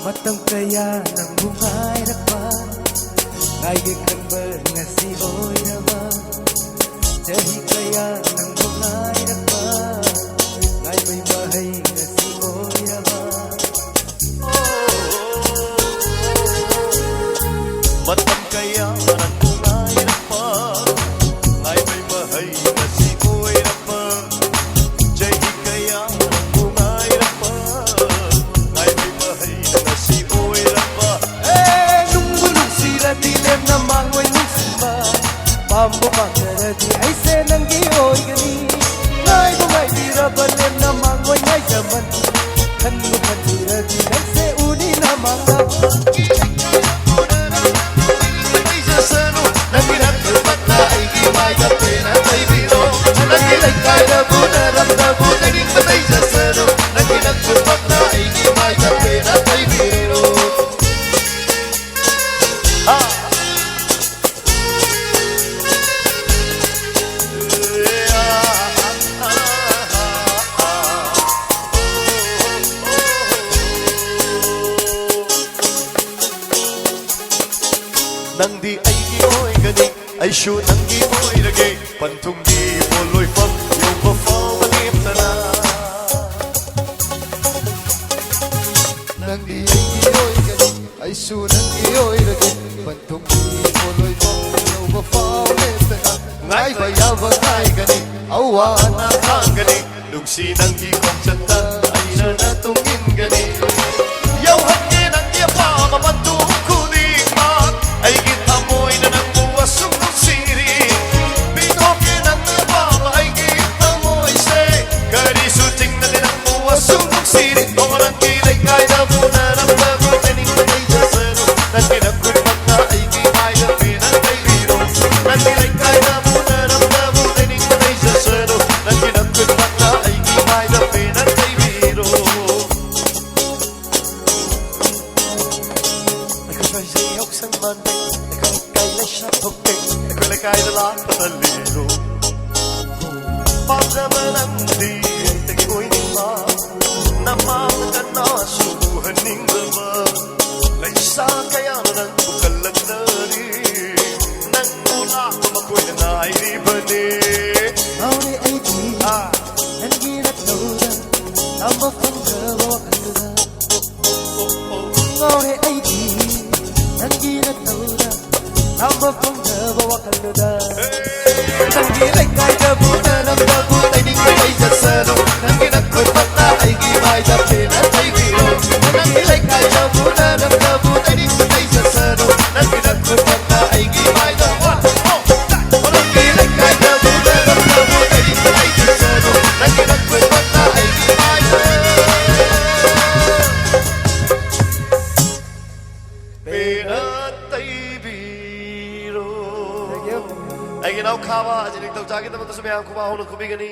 Matang kaya ng bungay rakpa Ngay'y kanba nga si oy naman Dahi kaya ng bungay rakpa Ngay may bahay nga si oy naman Matang kaya ng bungay rakpa Ngay may bahay nga si oy naman Dahi kaya ng bungay rakpa Ngay may bahay nga si oy naman Dilem na mangoy ng simba Pambo pagkaradi ay senang giyoy gani Ngay bungay tira balem na mangoy ngay zaman Kanu katiradi ng se uni na mga Nagirap tulpat na ay gimay na pena tay biro Nagilay kaya muna ramdamo Naging patay sa sano Nagirap tulpat na ay gimay na pena tay biro Nang di ay gimoy ganing ay shoot ang gimoy lagay Pantong di poloy pag yung mafawalim na na Nang di ay gimoy ganing ay shoot ang gimoy lagay Pantong di poloy pag yung mafawalim na na Ngay bayabang ay ganing awa na kang ganing Nung sinang hikong tsantan ay nanatungin ganing Yaw hangin ang iyapa mapantuhong kuning mat Ay gitamoy na nang buwasong ng siri Bitokin ang nabama ay gitamoy say Karisuting na din ang buwasong ng siri Orang kilay kay na muna ng lago Taning patay sa sano Nang kinagkulpat na ay gimay na pinatay biro Nang kilay kay na muna ng lago Taning patay sa sano Nang kinagkulpat na ay gimay na pinatay biro Nagkasayok sa manday Nagkakay na siya pagkay Nagkulakay na lang patalino Pagdaman ang di ay tagi-uy nila Namamaga na subuhan ning dama Laysa kaya na nang bukalag na rin Nang mula kumakoy na nairiban Mauri ay di Nang ginat loda Amba panggawa kanila Mauri ay di Nang ginat loda Amba panggawa kanila Nang gilay kay gabuta ng gabuta Ay di kay sa sano Nang ginagkulpat na ay gimay na pinatay biro Nang gilay kay gabuta ng gabuta Ay di kay sa sano Nang ginagkulpat na ay gimay na Nang gilay kay gabuta ng gabuta Ay di kay sa sano Nang ginagkulpat na ay gimay na pinatay biro Ay ginaw kawa, aja nagtawtagin naman ito sa mayang kumahon ng kumigani